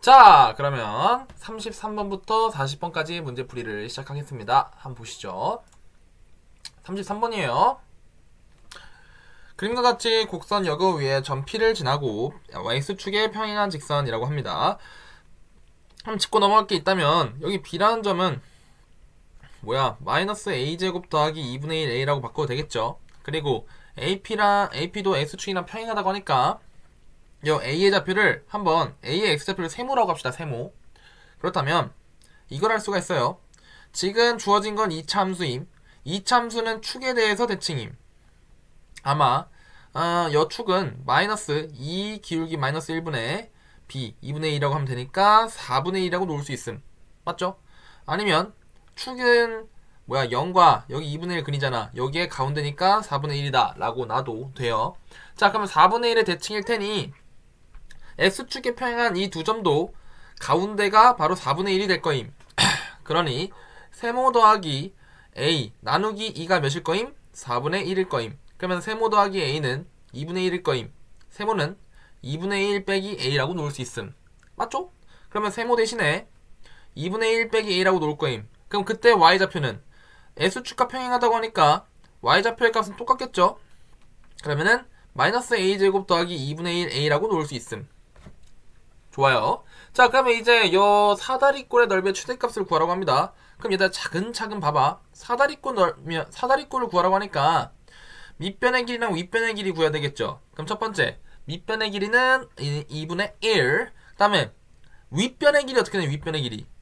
자, 그러면 33번부터 40번까지 문제풀이를 시작하겠습니다. 한번 보시죠. 33번이에요. 그림과 같이 곡선 여고 위에 점 P를 지나고 X축에 평행한 직선이라고 합니다. 한번 짚고 넘어갈 게 있다면 여기 B라는 점은 마이너스 A제곱 더하기 2분의 1 A라고 바꿔도 되겠죠. 그리고 AP도 X축이랑 평행하다고 하니까 요 A의 좌표를 한번 A의 X좌표를 세모라고 합시다. 세모. 그렇다면 이걸 할 수가 있어요. 지금 주어진 건 이차함수임. 이차함수는 축에 대해서 대칭임. 아마 여 축은 마이너스 2 기울기 마이너스 1분의 B 2분의 2라고 하면 되니까 4분의 2라고 놓을 수 있음. 맞죠? 아니면 축은 0과 여기 2분의 1 근이잖아. 여기에 가운데니까 4분의 1이다 라고 놔도 돼요. 자, 그러면 4분의 1의 대칭일 테니 X축에 평행한 이 두 점도 가운데가 바로 4분의 1이 될 거임. 그러니 세모 더하기 A 나누기 2가 몇일 거임? 4분의 1일 거임. 그러면 세모 더하기 A는 2분의 1일 거임. 세모는 2분의 1 빼기 A라고 놓을 수 있음. 맞죠? 그러면 세모 대신에 2분의 1 빼기 A라고 놓을 거임. 그럼 그때 Y좌표는 S축과 평행하다고 하니까 Y좌표의 값은 똑같겠죠? 그러면은 마이너스 A제곱 더하기 2분의 1 A라고 놓을 수 있음. 좋아요. 자, 그러면 이제 요 사다리꼴의 넓이의 최대값을 구하라고 합니다. 그럼 얘들아 차근차근 봐봐. 사다리꼴을 구하라고 하니까 밑변의 길이랑 윗변의 길이 구해야 되겠죠. 그럼 첫 번째 밑변의 길이는 2분의 1. 그 다음에 윗변의 길이 어떻게 되냐.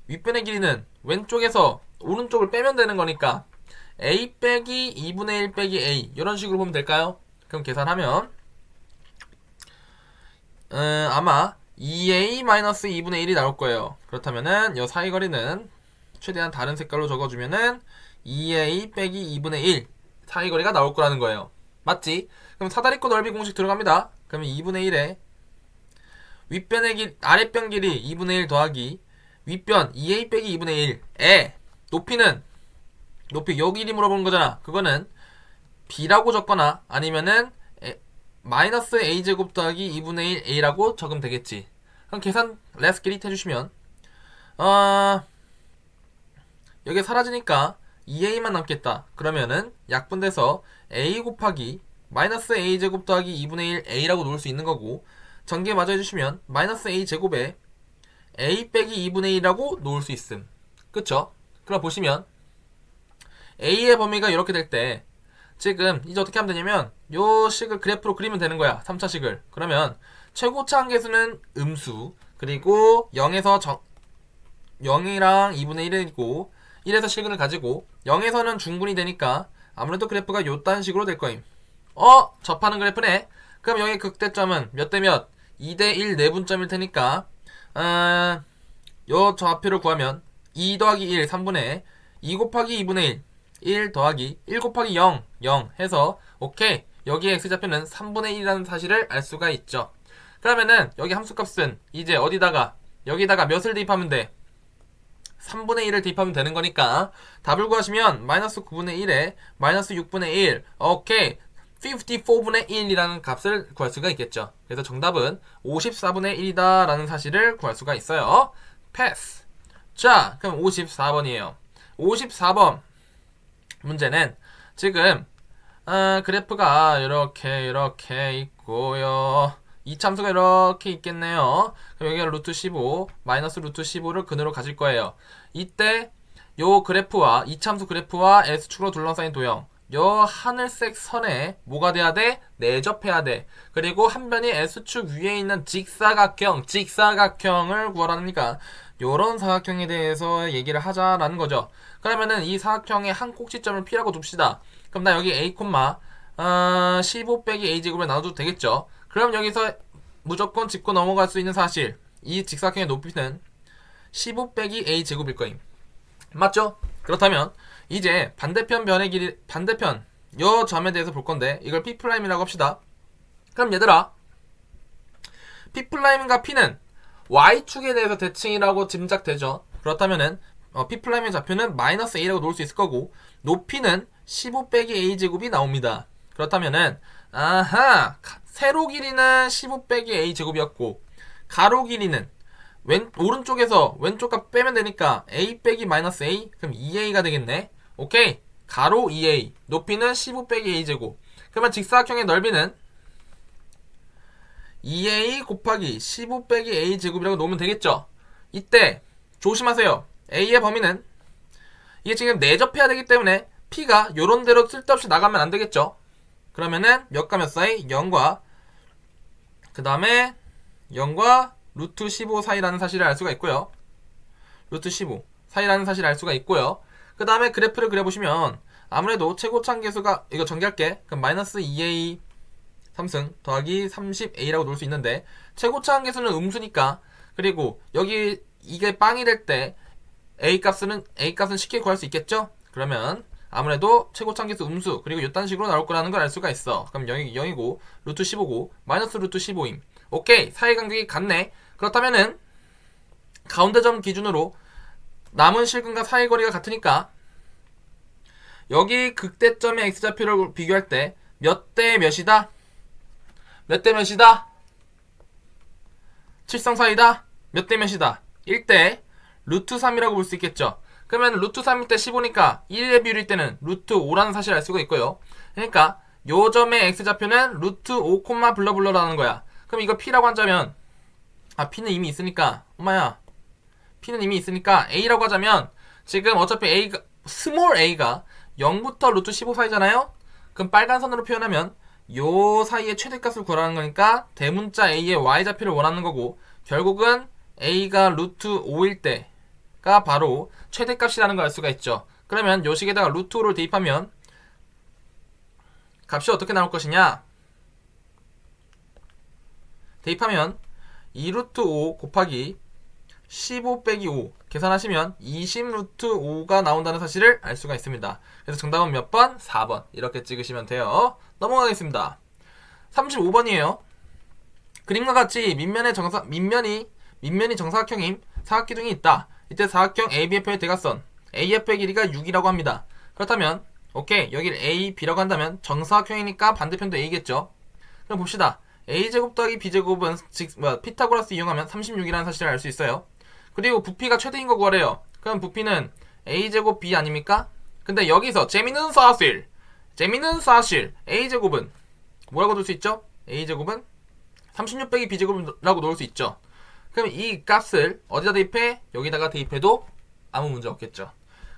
윗변의 길이는 왼쪽에서 오른쪽을 빼면 되는 거니까 A 빼기 2분의 1 빼기 A 이런 식으로 보면 될까요? 그럼 계산하면 아마 2A-2분의 1이 나올 거예요. 그렇다면은 이 사이거리는 최대한 다른 색깔로 적어주면은 2A 빼기 2분의 1 사이거리가 나올 거라는 거예요. 맞지? 그럼 사다리꼴 넓이 공식 들어갑니다. 그러면 2분의 1에 윗변의 길, 아랫변 길이 2분의 1 더하기 윗변 2A 빼기 2분의 1에 높이 요 길이 물어보는 거잖아. 그거는 B라고 적거나 아니면은 마이너스 A제곱 더하기 2분의 1 A라고 적으면 되겠지. 그럼 계산 let's get it 해주시면 여기 사라지니까 2A만 남겠다. 그러면은 약분돼서 A 곱하기 마이너스 A제곱 더하기 2분의 1 A라고 놓을 수 있는 거고 전개 마저 해주시면 마이너스 A제곱에 A 빼기 2분의 1이라고 놓을 수 있음. 그쵸? 그럼 보시면 A의 범위가 이렇게 될 때 지금 이제 어떻게 하면 되냐면 요 식을 그래프로 그리면 되는 거야. 3차식을. 그러면 최고차 한계수는 음수 그리고 0이랑 2분의 1이고 1에서 실근을 가지고 0에서는 중분이 되니까 아무래도 그래프가 요딴 식으로 될 거임. 접하는 그래프네. 그럼 여기 극대점은 몇 대 몇? 2대 1 내분점일 테니까 요 좌표를 구하면 2 더하기 1 3분의 2 곱하기 2분의 1 1 더하기 1 곱하기 0 0 해서 오케이 여기에 x좌표는 3분의 1이라는 사실을 알 수가 있죠. 그러면은 여기 함수값은 이제 여기다가 몇을 대입하면 돼? 3분의 1을 대입하면 되는 거니까 답을 구하시면 마이너스 9분의 1에 마이너스 6분의 1 오케이 54분의 1이라는 값을 구할 수가 있겠죠. 그래서 정답은 54분의 1이다 라는 사실을 구할 수가 있어요. 패스. 자, 그럼 54번이에요. 54번 문제는 지금 그래프가 이렇게 있고요. 이참수가 이렇게 있겠네요. 그럼 여기가 루트 15 마이너스 루트 15를 근으로 가질 거예요. 이때 요 그래프와 이참수 그래프와 S축으로 둘러싸인 도형 요 하늘색 선에 뭐가 돼야 돼? 내접해야 돼. 그리고 한 변이 S축 위에 있는 직사각형을 구하라니까 요런 사각형에 대해서 얘기를 하자라는 거죠. 그러면은 이 사각형의 한 꼭지점을 P라고 둡시다. 그럼 나 여기 A, 15 빼기 A제곱을 나눠도 되겠죠. 그럼 여기서 무조건 짚고 넘어갈 수 있는 사실 이 직사각형의 높이는 15 빼기 A제곱일 거임. 맞죠? 그렇다면 이제 반대편 요 점에 대해서 볼 건데 이걸 P'이라고 합시다. 그럼 얘들아 P'과 P는 Y축에 대해서 대칭이라고 짐작되죠. 그렇다면은 P'의 좌표는 마이너스 A라고 놓을 수 있을 거고 높이는 15 빼기 A제곱이 나옵니다. 그렇다면은 세로 길이는 15 빼기 A제곱이었고 가로 길이는 오른쪽에서 왼쪽 값 빼면 되니까 a 빼기 마이너스 a, 그럼 2a가 되겠네. 오케이. 가로 2a, 높이는 15 빼기 a 제곱. 그러면 직사각형의 넓이는 2a 곱하기 15 빼기 a 제곱이라고 놓으면 되겠죠. 이때 조심하세요. a의 범위는 이게 지금 내접해야 되기 때문에 p가 요런 대로 쓸데없이 나가면 안 되겠죠. 그러면은 몇과 몇 사이? 0과 그 다음에 0과 루트 15 사이라는 사실을 알 수가 있고요. 루트 15 사이라는 사실을 알 수가 있고요. 그 다음에 그래프를 그려보시면 아무래도 최고차항계수가, 이거 전개할게. 그럼 마이너스 2a 3승 더하기 30a라고 놓을 수 있는데, 최고차항계수는 음수니까, 그리고 여기 이게 빵이 될 때 a값은 쉽게 구할 수 있겠죠? 그러면 아무래도 최고차항계수 음수, 그리고 이딴 식으로 나올 거라는 걸 알 수가 있어. 그럼 0이고 루트 15고 마이너스 루트 15임. 오케이. 사이간격이 같네. 그렇다면은 가운데 점 기준으로 남은 실근과 사이거리가 같으니까 여기 극대점의 x좌표를 비교할 때 몇 대 몇이다? 몇 대 몇이다? 칠성사이다? 몇 대 몇이다? 1대 루트 3이라고 볼 수 있겠죠. 그러면 루트 3일 때 15니까 1의 비율일 때는 루트 5라는 사실을 알 수가 있고요. 그러니까 요 점의 x좌표는 루트 5, 블러블러라는 거야. 그럼 이거 p라고 한자면, p는 이미 있으니까, 엄마야, p는 이미 있으니까 a라고 하자면, 지금 어차피 a가, 스몰 a가 0부터 루트 15 사이잖아요? 그럼 빨간 선으로 표현하면 요 사이의 최대값을 구하라는 거니까 대문자 a의 y좌표를 원하는 거고, 결국은 a가 루트 5일 때가 바로 최대값이라는 걸 알 수가 있죠. 그러면 요 식에다가 루트 5를 대입하면 값이 어떻게 나올 것이냐? 대입하면 2루트 5 곱하기 15 빼기 5 계산하시면 20 루트 5가 나온다는 사실을 알 수가 있습니다. 그래서 정답은 몇 번? 4번. 이렇게 찍으시면 돼요. 넘어가겠습니다. 35번이에요. 그림과 같이 민면이 정사각형임 사각기둥이 있다. 이때 사각형 ABF의 대각선 AF의 길이가 6이라고 합니다. 그렇다면 오케이, 여기를 A, B라고 한다면 정사각형이니까 반대편도 A겠죠. 그럼 봅시다. A제곱 더하기 B제곱은 피타고라스 이용하면 36이라는 사실을 알 수 있어요. 그리고 부피가 최대인 거 구하래요. 그럼 부피는 A제곱 B 아닙니까? 근데 여기서 재밌는 사실 A제곱은 뭐라고 둘 수 있죠? A제곱은 36 빼기 B제곱이라고 놓을 수 있죠. 그럼 이 값을 어디다 대입해? 여기다가 대입해도 아무 문제 없겠죠.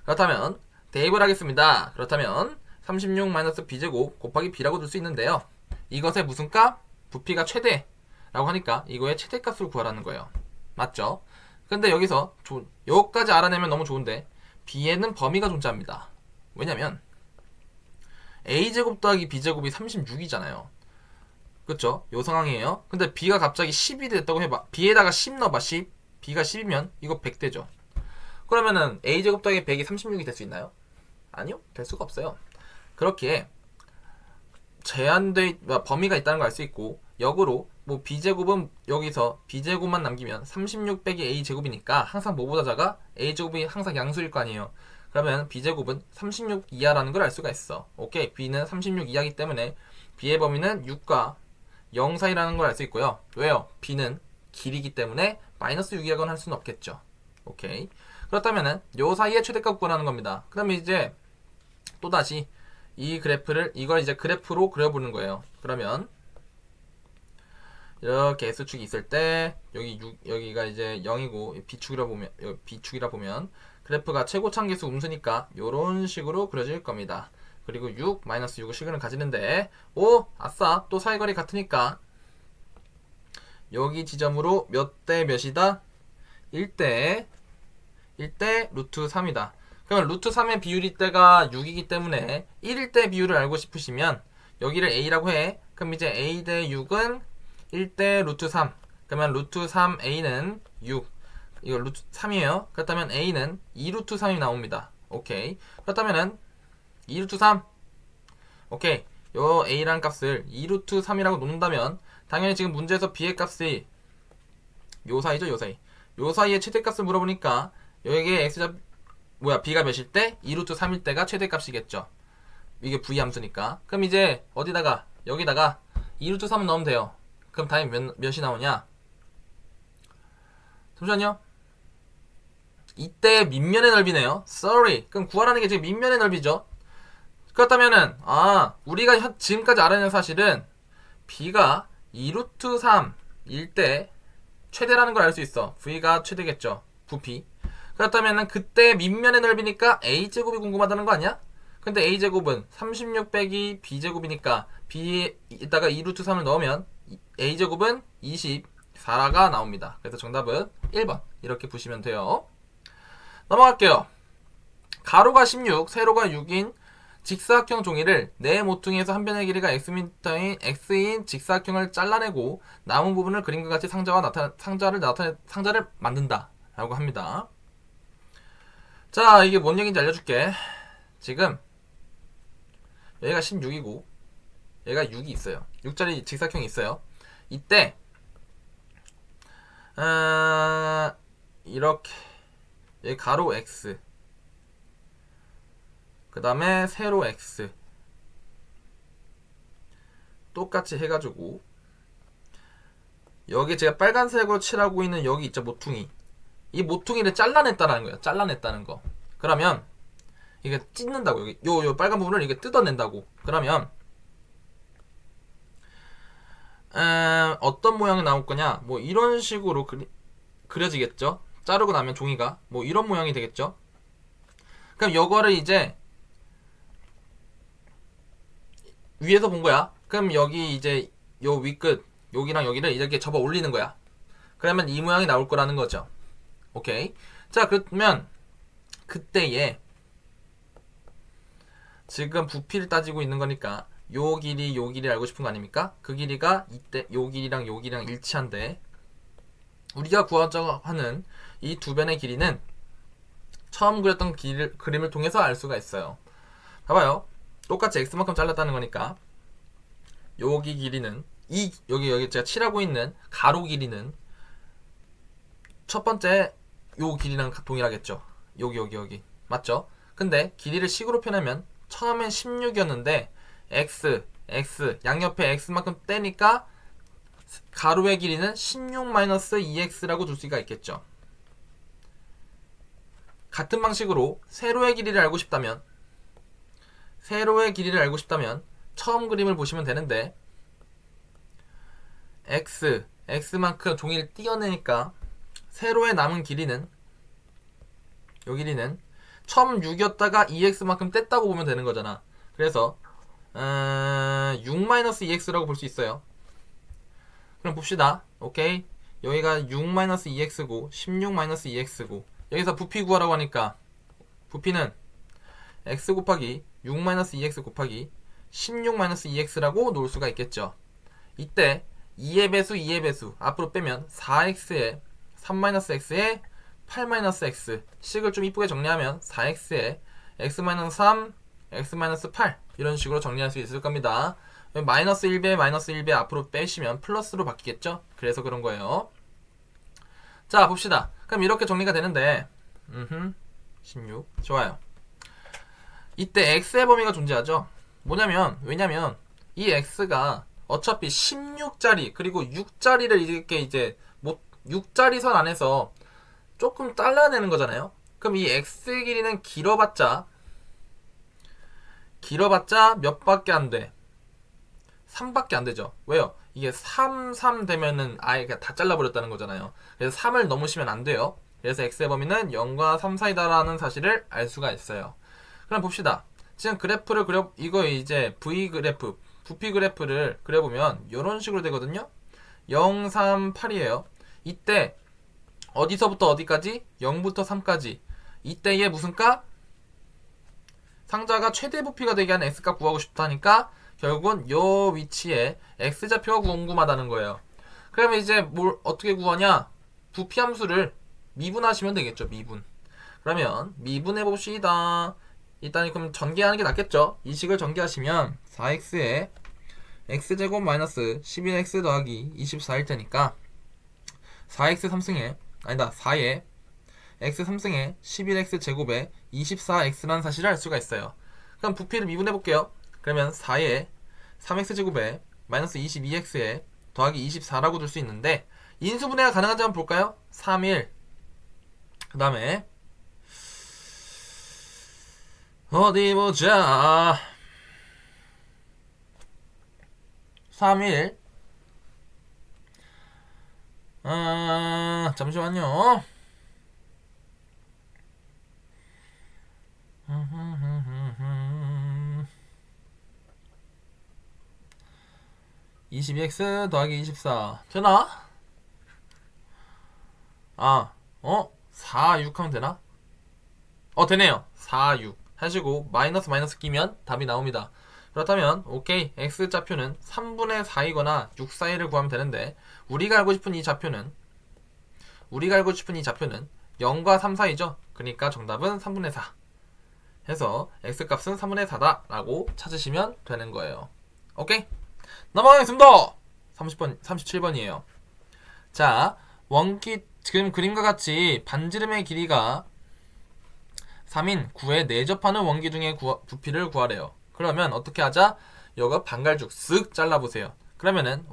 그렇다면 대입을 하겠습니다. 그렇다면 36 B제곱 곱하기 B라고 둘 수 있는데요. 이것의 무슨 값? 부피가 최대라고 하니까 이거의 최대값을 구하라는 거예요. 맞죠? 근데 여기서 여기까지 알아내면 너무 좋은데 B에는 범위가 존재합니다. 왜냐면 A제곱 더하기 B제곱이 36이잖아요. 그쵸? 요 상황이에요. 근데 B가 갑자기 10이 됐다고 해봐. B에다가 10 넣어봐. 10. B가 10이면 이거 100 되죠. 그러면은 A제곱 더하기 100이 36이 될 수 있나요? 아니요. 될 수가 없어요. 그렇게 범위가 있다는 걸 알 수 있고, 역으로 뭐 B제곱은 여기서 B제곱만 남기면 36 빼기 A제곱이니까 항상 뭐보다 작아? A제곱이 항상 양수일 거 아니에요. 그러면 B제곱은 36 이하라는 걸 알 수가 있어. 오케이. B는 36 이하이기 때문에 B의 범위는 6과 0 사이라는 걸 알 수 있고요. 왜요? B는 길이기 때문에 마이너스 6 이하거나 할 수는 없겠죠. 오케이. 그렇다면은 요 사이의 최대값 구하라는 겁니다. 그러면 이제 또다시 이걸 이제 그래프로 그려보는 거예요. 그러면 이렇게 S축이 있을 때 여기가 이제 0이고 B축이라 보면 그래프가 최고차항계수 음수니까 요런 식으로 그려질 겁니다. 그리고 6, 마이너스 6을 시그널 가지는데, 아싸, 또 사이거리 같으니까 여기 지점으로 몇 대 몇이다? 1대 루트 3이다. 그러면 루트 3의 비율일 때가 6이기 때문에 1일 때 비율을 알고 싶으시면 여기를 A라고 해. 그럼 이제 A 대 6은 1대 루트 3. 그러면 루트 3A는 6. 이거 루트 3이에요. 그렇다면 A는 2루트 3이 나옵니다. 오케이. 그렇다면은 2루트 3. 오케이. 요 A라는 값을 2루트 3이라고 놓는다면 당연히 지금 문제에서 B의 값이 요 사이죠, 요 사이. 요 사이의 최대값을 물어보니까 여기에 B가 몇일 때? 2루트 3일 때가 최대값이겠죠. 이게 V 함수니까. 그럼 이제 여기다가 2루트 3을 넣으면 돼요. 그럼 답이 몇이 나오냐? 잠시만요. 이때 밑면의 넓이네요. Sorry. 그럼 구하라는 게 지금 밑면의 넓이죠. 그렇다면은 우리가 지금까지 알아낸 사실은 b가 2루트 3일 때 최대라는 걸 알 수 있어. v가 최대겠죠. 부피. 그렇다면은 그때 밑면의 넓이니까 a제곱이 궁금하다는 거 아니야? 근데 a제곱은 36 빼기 b제곱이니까 b에다가 2루트 3을 넣으면 a제곱은 24가 나옵니다. 그래서 정답은 1번 이렇게 보시면 돼요. 넘어갈게요. 가로가 16, 세로가 6인 직사각형 종이를 네 모퉁이에서 한 변의 길이가 x미터인 x인 직사각형을 잘라내고 남은 부분을 그림과 같이 상자를 만든다 라고 합니다. 자, 이게 뭔 얘기인지 알려줄게. 지금 여기가 16이고 얘가 6이 있어요. 6짜리 직사각형이 있어요. 이때 이렇게 여기 가로 x 그 다음에 세로 x 똑같이 해가지고 여기 제가 빨간색으로 칠하고 있는 여기 있죠, 모퉁이. 이 모퉁이를 잘라냈다는 거예요. 잘라냈다는 거. 그러면 이게 찢는다고. 여기 요 빨간 부분을 이게 뜯어낸다고. 그러면 어떤 모양이 나올 거냐? 뭐 이런 식으로 그려지겠죠. 자르고 나면 종이가 뭐 이런 모양이 되겠죠. 그럼 요거를 이제 위에서 본 거야. 그럼 여기 이제 요 윗끝 여기랑 여기를 이렇게 접어 올리는 거야. 그러면 이 모양이 나올 거라는 거죠. 오케이. 자, 그러면 그때에 지금 부피를 따지고 있는 거니까 요 길이 알고 싶은 거 아닙니까? 그 길이가 이때 요 길이랑 요 길이랑 일치한데 우리가 구하자고 하는 이 두 변의 길이는 처음 그렸던 그림을 통해서 알 수가 있어요. 봐봐요. 똑같이 x만큼 잘랐다는 거니까 여기 길이는 여기 제가 칠하고 있는 가로 길이는 첫 번째 요 길이랑 동일하겠죠. 여기 맞죠? 근데 길이를 식으로 표현하면 처음엔 16이었는데 x 양옆에 x만큼 떼니까 가로의 길이는 16-2x라고 둘 수가 있겠죠. 같은 방식으로 세로의 길이를 알고 싶다면 처음 그림을 보시면 되는데 x만큼 종이를 띄어내니까 세로에 남은 길이는 요 길이는 처음 6이었다가 2x만큼 뗐다고 보면 되는 거잖아. 그래서 6-2x라고 볼 수 있어요. 그럼 봅시다. 오케이. 여기가 6-2x고 16-2x고 여기서 부피 구하라고 하니까 부피는 x 곱하기 6-2x 곱하기 16-2x라고 놓을 수가 있겠죠. 이때 2의 배수 앞으로 빼면 4x에 3-x에 8-x 식을 좀 이쁘게 정리하면 4x에 x-3 x-8 이런 식으로 정리할 수 있을 겁니다. 마이너스 1배 앞으로 빼시면 플러스로 바뀌겠죠? 그래서 그런 거예요. 자, 봅시다. 그럼 이렇게 정리가 되는데 16 좋아요. 이때 x의 범위가 존재하죠. 왜냐면 이 x가 어차피 16자리 그리고 6자리를 이렇게 이제 6자리 선 안에서 조금 잘라내는 거잖아요. 그럼 이 x 길이는 길어봤자 몇 밖에 안 돼? 3밖에 안 되죠. 왜요? 이게 3 되면은 아예 그냥 다 잘라버렸다는 거잖아요. 그래서 3을 넘으시면 안 돼요. 그래서 x의 범위는 0과 3 사이다라는 사실을 알 수가 있어요. 그럼 봅시다. 지금 그래프를 이거 이제 V 그래프, 부피 그래프를 그려보면 이런 식으로 되거든요. 0, 3, 8이에요. 이때 어디서부터 어디까지? 0부터 3까지. 이때의 무슨 값? 상자가 최대 부피가 되게 하는 x값 구하고 싶다니까 결국은 요 위치에 x좌표가 궁금하다는 거예요. 그러면 이제 뭘 어떻게 구하냐? 부피 함수를 미분하시면 되겠죠. 미분. 그러면 미분해 봅시다. 일단 그럼 전개하는 게 낫겠죠. 이 식을 전개하시면 4x에 x제곱 마이너스 11x 더하기 24일 테니까 4x 3승에 아니다 4에 x 3승에 11x 제곱에 24x라는 사실을 알 수가 있어요. 그럼 부피를 미분해 볼게요. 그러면 4에 3x 제곱에 마이너스 22x에 더하기 24라고 둘 수 있는데 인수분해가 가능한지 한번 볼까요? 3일. 그 다음에 어디 보자. 3일. 잠시만요. 22x 더하기 24 되나? 4, 6 하면 되나? 되네요. 4, 6 하시고 마이너스 끼면 답이 나옵니다. 그렇다면 오케이, x좌표는 3분의 4이거나 6 사이를 구하면 되는데 우리가 알고 싶은 이 좌표는 0과 3 사이죠. 그러니까 정답은 3분의 4 해서 x값은 3분의 4다 라고 찾으시면 되는 거예요. 오케이? 넘어가겠습니다. 30번, 37번이에요. 자, 지금 그림과 같이 반지름의 길이가 3인 9에 내접하는 원기둥의 부피를 구하래요. 그러면 어떻게 하자? 이거 반갈죽 쓱 잘라보세요. 그러면은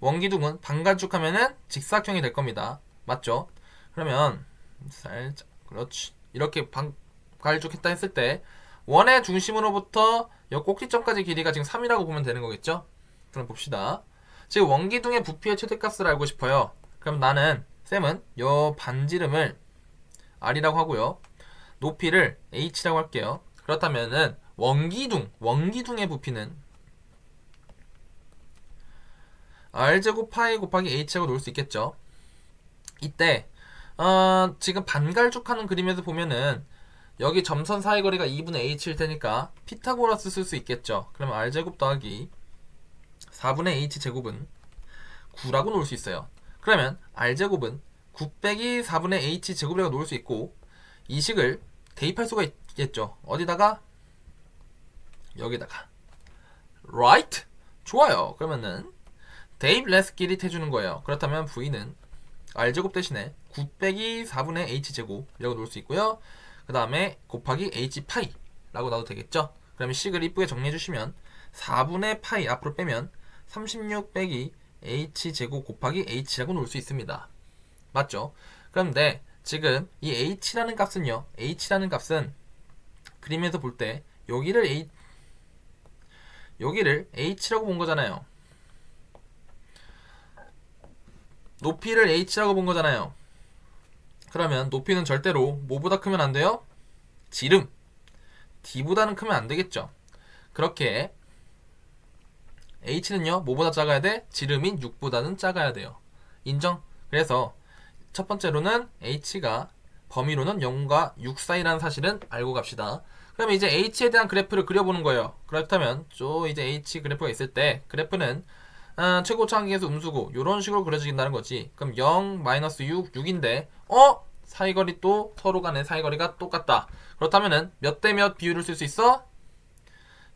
원기둥은 반갈죽 하면은 직사각형이 될 겁니다. 맞죠? 그러면 살짝 그렇지. 이렇게 반갈죽 했다 했을 때 원의 중심으로부터 이 꼭지점까지 길이가 지금 3이라고 보면 되는 거겠죠? 그럼 봅시다. 지금 원기둥의 부피의 최대값을 알고 싶어요. 그럼 쌤은 이 반지름을 R이라고 하고요. 높이를 H라고 할게요. 그렇다면은 원기둥의 부피는 R제곱 파이 곱하기 H라고 놓을 수 있겠죠. 이때 지금 반갈죽하는 그림에서 보면은 여기 점선 사이 거리가 2분의 H일 테니까 피타고라스 쓸 수 있겠죠. 그러면 R제곱 더하기 4분의 H제곱은 9라고 놓을 수 있어요. 그러면 R제곱은 9 빼기 4분의 H제곱이라고 놓을 수 있고 이 식을 대입할 수가 있겠죠. 어디다가? 여기다가. right? 좋아요. 그러면은 대입 레스끼리 해주는 거예요. 그렇다면 V는 R제곱 대신에 9 빼기 4분의 H제곱이라고 놓을 수 있고요. 그 다음에 곱하기 H파이 라고 놔도 되겠죠. 그러면 식을 이쁘게 정리해주시면 4분의 파이 앞으로 빼면 36 빼기 H제곱 곱하기 H라고 놓을 수 있습니다. 맞죠? 그런데 지금 이 H라는 값은 그림에서 볼 때 여기를 H라고 본 거잖아요. 높이를 H라고 본 거잖아요. 그러면 높이는 절대로 뭐보다 크면 안 돼요? 지름 D보다는 크면 안 되겠죠. 그렇게 H는요 뭐보다 작아야 돼? 지름인 6보다는 작아야 돼요. 인정? 그래서 첫 번째로는 H가 범위로는 0과 6 사이라는 사실은 알고 갑시다. 그러면 이제 H에 대한 그래프를 그려보는 거예요. 그렇다면 이제 H 그래프가 있을 때 그래프는 최고차 한계에서 음수고 이런 식으로 그려진다는 거지. 그럼 0, 마이너스 6, 6인데 사이거리 또 서로 간의 사이거리가 똑같다. 그렇다면은 몇 대 몇 비율을 쓸 수 있어?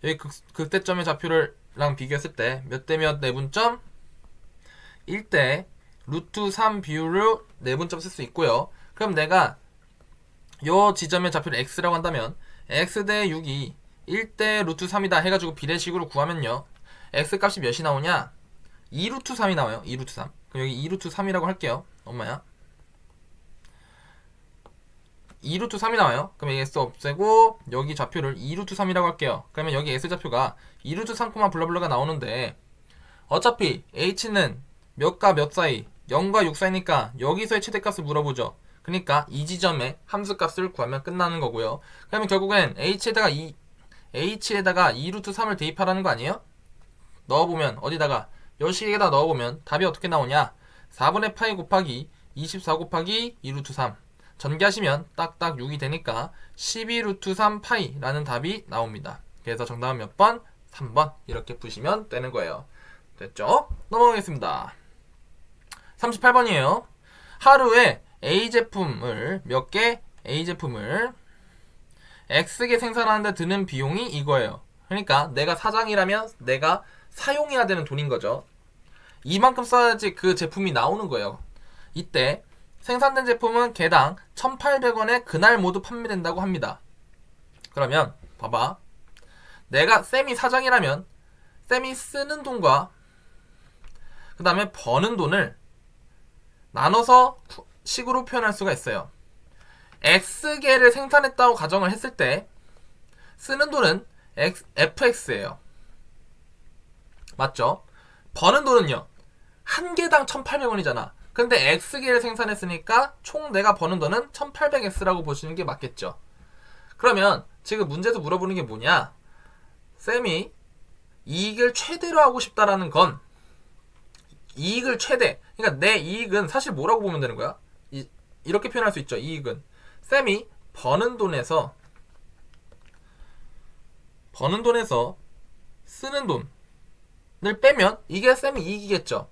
여기 극대점의 좌표랑 비교했을 때 몇 대 몇 내분점? 1대 루트 3 비율로 내분점 쓸 수 있고요. 그럼 내가 요 지점의 좌표를 x라고 한다면 x 대 6이 1대 루트 3이다 해가지고 비례식으로 구하면요. x 값이 몇이 나오냐? 2루트 3이 나와요. 2루트 3. 그럼 여기 2루트 3이라고 할게요. 엄마야. 2루트 3이 나와요. 그럼 s 없애고 여기 좌표를 2루트 3이라고 할게요. 그러면 여기 s 좌표가 2루트 3, 블라블라가 나오는데 어차피 h는 몇과 몇 사이? 0과 6 사이니까 여기서의 최대값을 물어보죠. 그러니까 이 지점의 함수값을 구하면 끝나는 거고요. 그러면 결국엔 h에다가 2루트 3을 대입하라는 거 아니에요? 넣어보면 어디다가 여식에다 넣어보면 답이 어떻게 나오냐? 4분의 파이 곱하기 24 곱하기 2루트 3 전개하시면 딱딱 6이 되니까 12루트 3 파이라는 답이 나옵니다. 그래서 정답은 몇 번? 3번 이렇게 푸시면 되는 거예요. 됐죠? 넘어가겠습니다. 38번이에요. 하루에 A제품을 몇 개? A제품을 X개 생산하는데 드는 비용이 이거예요. 그러니까 내가 사장이라면 내가 사용해야 되는 돈인 거죠. 이만큼 써야지 그 제품이 나오는 거예요. 이때 생산된 제품은 개당 1,800원에 그날 모두 판매된다고 합니다. 그러면 봐봐. 내가 쌤이 사장이라면 쌤이 쓰는 돈과 그 다음에 버는 돈을 나눠서 식으로 표현할 수가 있어요. X개를 생산했다고 가정을 했을 때 쓰는 돈은 fx예요. 맞죠? 버는 돈은요. 한 개당 1,800원이잖아. 근데 X개를 생산했으니까 총 내가 버는 돈은 1,800X라고 보시는 게 맞겠죠. 그러면 지금 문제에서 물어보는 게 뭐냐? 쌤이 이익을 최대로 하고 싶다라는 건 이익을 최대. 그러니까 내 이익은 사실 뭐라고 보면 되는 거야? 이렇게 표현할 수 있죠. 이익은 쌤이 버는 돈에서 쓰는 돈을 빼면 이게 쌤이 이익이겠죠.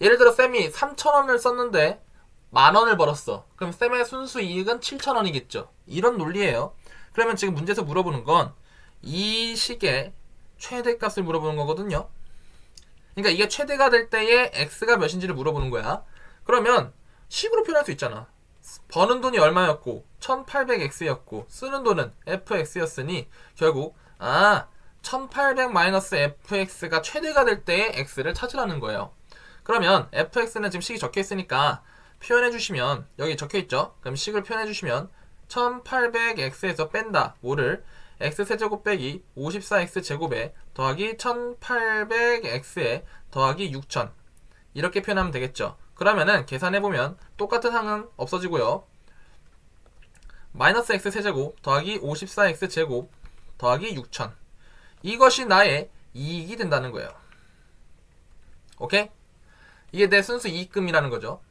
예를 들어 쌤이 3,000원을 썼는데 10,000원을 벌었어. 그럼 쌤의 순수 이익은 7,000원이겠죠. 이런 논리예요. 그러면 지금 문제에서 물어보는 건 이 식의 최대값을 물어보는 거거든요. 그러니까 이게 최대가 될 때에 x가 몇인지를 물어보는 거야. 그러면 식으로 표현할 수 있잖아. 버는 돈이 얼마였고 1800x였고 쓰는 돈은 fx였으니 결국 1800-fx가 최대가 될 때에 x를 찾으라는 거예요. 그러면 fx는 지금 식이 적혀있으니까 표현해주시면 여기 적혀있죠? 그럼 식을 표현해주시면 1800x에서 뺀다. 뭐를? x세제곱 빼기 54x제곱에 더하기 1800x에 더하기 6000 이렇게 표현하면 되겠죠. 그러면은 계산해보면 똑같은 항은 없어지고요. 마이너스 x세제곱 더하기 54x제곱 더하기 6000 이것이 나의 이익이 된다는 거예요. 오케이? 이게 내 순수 이익금이라는 거죠.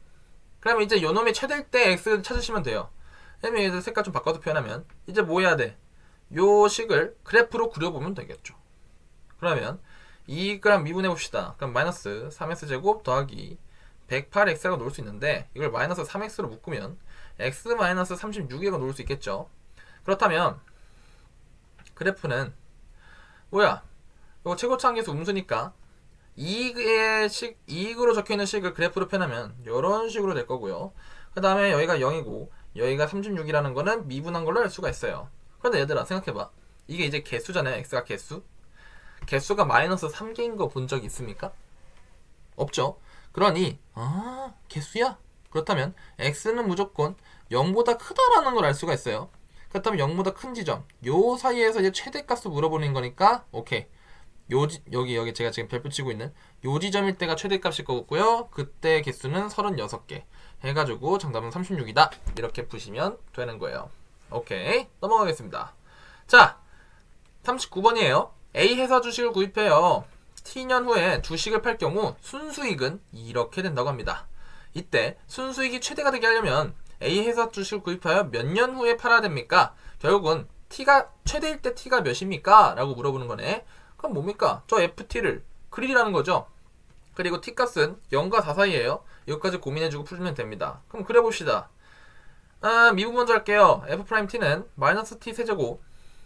그러면 이제 요놈이 최대일 때 x를 찾으시면 돼요. 그러면 색깔 좀 바꿔서 표현하면 이제 뭐 해야 돼? 요 식을 그래프로 그려보면 되겠죠. 그러면 이익을 미분해 봅시다. 그럼 마이너스 3x제곱 더하기 108x라고 놓을 수 있는데 이걸 마이너스 3x로 묶으면 x 마이너스 36이라고 놓을 수 있겠죠. 그렇다면 그래프는 뭐야? 이거 최고차항계수 음수니까 이익으로 적혀있는 식을 그래프로 표현하면 이런 식으로 될 거고요. 그 다음에 여기가 0이고 여기가 36이라는 거는 미분한 걸로 알 수가 있어요. 그런데 얘들아 생각해봐. 이게 이제 개수잖아요. x가 개수. 개수가 마이너스 3개인 거 본 적 있습니까? 없죠. 그러니 개수야? 그렇다면 x는 무조건 0보다 크다라는 걸 알 수가 있어요. 그렇다면 0보다 큰 지점 요 사이에서 이제 최대값을 물어보는 거니까 오케이. 여기 제가 지금 별표 치고 있는 요 지점일 때가 최대값일 거고요. 그때 개수는 36개 해가지고 정답은 36이다. 이렇게 푸시면 되는 거예요. 오케이, 넘어가겠습니다. 자, 39번이에요. A 회사 주식을 구입해요. T년 후에 주식을 팔 경우 순수익은 이렇게 된다고 합니다. 이때 순수익이 최대가 되게 하려면 A 회사 주식을 구입하여 몇 년 후에 팔아야 됩니까? 결국은 T가 최대일 때 T가 몇입니까? 라고 물어보는 거네. 그럼 뭡니까? 저 FT를 그리라는 거죠. 그리고 T값은 0과 4 사이에요. 여기까지 고민해주고 풀면 됩니다. 그럼 그려봅시다. 미분 먼저 할게요. F'T는 마이너스 T 세제곱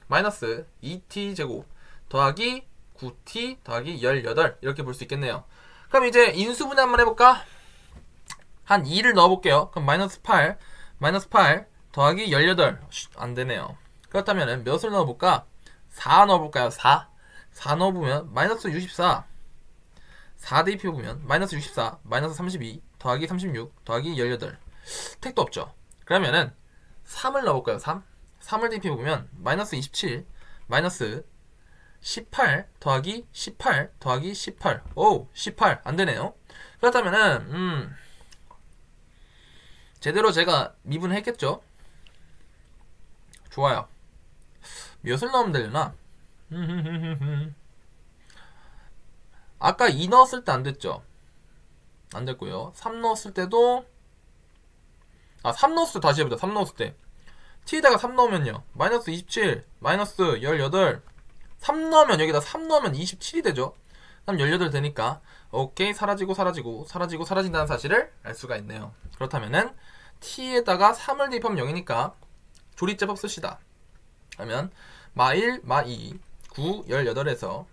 마이너스 2T 제곱 더하기 9T 더하기 18 이렇게 볼 수 있겠네요. 그럼 이제 인수분해 한번 해볼까? 한 2를 넣어볼게요. 그럼 마이너스 8 더하기 18 안되네요. 그렇다면 몇을 넣어볼까? 4 넣어볼까요? 4 넣어보면 마이너스 64 4 대입해보면 마이너스 64 마이너스 32 더하기 36 더하기 18 택도 없죠. 그러면은 3을 넣어볼까요? 3을 대입해보면 마이너스 27 마이너스 18 더하기 18 더하기 18 오 18 안되네요. 그렇다면은 제대로 제가 미분했겠죠? 좋아요. 몇을 넣으면 되려나? 아까 2 넣었을 때 안됐죠? 안됐고요. 3 넣었을 때도 3 넣었을 때 다시 해보자. 3 넣었을 때 t에다가 3 넣으면요 마이너스 27 마이너스 18 3 넣으면 여기다 3 넣으면 27이 되죠. 그럼 18 되니까 오케이 사라진다는 사실을 알 수가 있네요. 그렇다면은 t에다가 3을 대입하면 0이니까 조리제법 씁시다. 그러면 마1 마2 9 18에서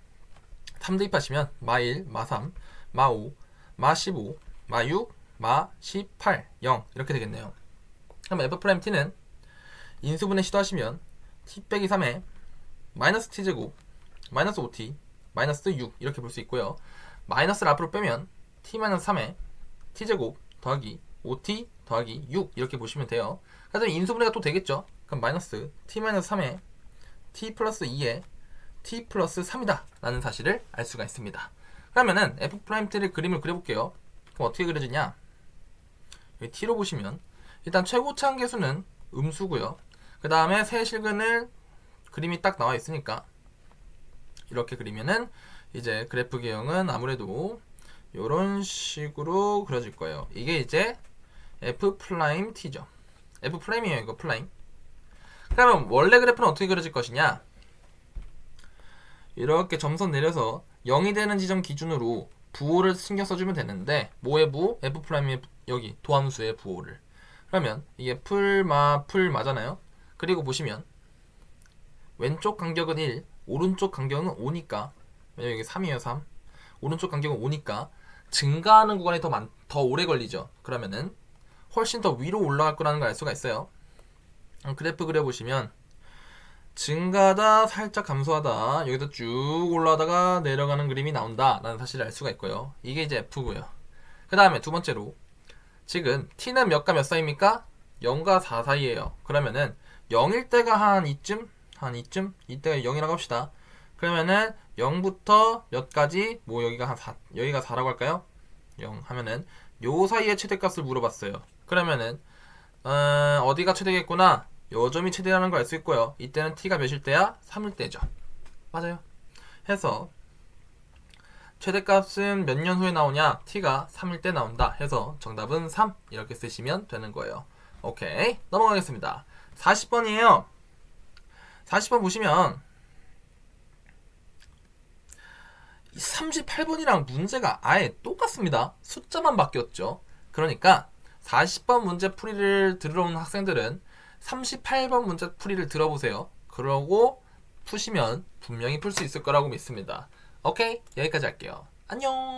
3 대입하시면 마1 마3 마5 마15 마6 마18 0 이렇게 되겠네요. 그럼 F'T는 인수분해 시도하시면 t 빼기 3에 마이너스 t제곱 마이너스 5t 마이너스 6 이렇게 볼 수 있고요. 마이너스를 앞으로 빼면 t-3에 t제곱 더하기 5t 더하기 6 이렇게 보시면 돼요. 그래서 인수분해가 또 되겠죠. 그럼 마이너스 t-3에 t 플러스 2에 t 플러스 3이다 라는 사실을 알 수가 있습니다. 그러면은 f't를 그림을 그려볼게요. 그럼 어떻게 그려지냐, 여기 t로 보시면 일단 최고차 한계수는 음수고요. 그 다음에 세실근을 그림이 딱 나와 있으니까 이렇게 그리면은 이제 그래프 개형은 아무래도 이런 식으로 그려질 거예요. 이게 이제 f't죠. f'이에요 이거 플라임. 그러면 원래 그래프는 어떻게 그려질 것이냐, 이렇게 점선 내려서 0이 되는 지점 기준으로 부호를 신경 써주면 되는데, 뭐의 부호? f'의 여기 도함수의 부호를. 그러면 이게 풀 맞잖아요. 그리고 보시면 왼쪽 간격은 1, 오른쪽 간격은 5니까, 왜냐면 여기 3이에요 3. 오른쪽 간격은 5니까 증가하는 구간이 더 오래 걸리죠. 그러면은 훨씬 더 위로 올라갈 거라는 걸 알 수가 있어요. 그래프 그려보시면 증가하다 살짝 감소하다 여기서 쭉 올라가다가 내려가는 그림이 나온다 라는 사실을 알 수가 있고요. 이게 이제 F고요. 그 다음에 두 번째로 지금 T는 몇과 몇 사이입니까? 0과 4 사이에요. 그러면은 0일 때가 한 이때가 0이라고 합시다. 그러면은 0부터 몇까지, 뭐 여기가 한 4, 여기가 4라고 할까요? 0 하면은 요 사이의 최대값을 물어봤어요. 그러면은 어디가 최대겠구나, 요 점이 최대라는 걸 알 수 있고요. 이때는 t가 몇일 때야? 3일 때죠. 맞아요. 해서 최대값은 몇 년 후에 나오냐? t가 3일 때 나온다. 해서 정답은 3 이렇게 쓰시면 되는 거예요. 오케이, 넘어가겠습니다. 40번이에요 40번 보시면 38번이랑 문제가 아예 똑같습니다. 숫자만 바뀌었죠. 그러니까 40번 문제 풀이를 들으러 온 학생들은 38번 문제 풀이를 들어보세요. 그러고 푸시면 분명히 풀 수 있을 거라고 믿습니다. 오케이, 여기까지 할게요. 안녕.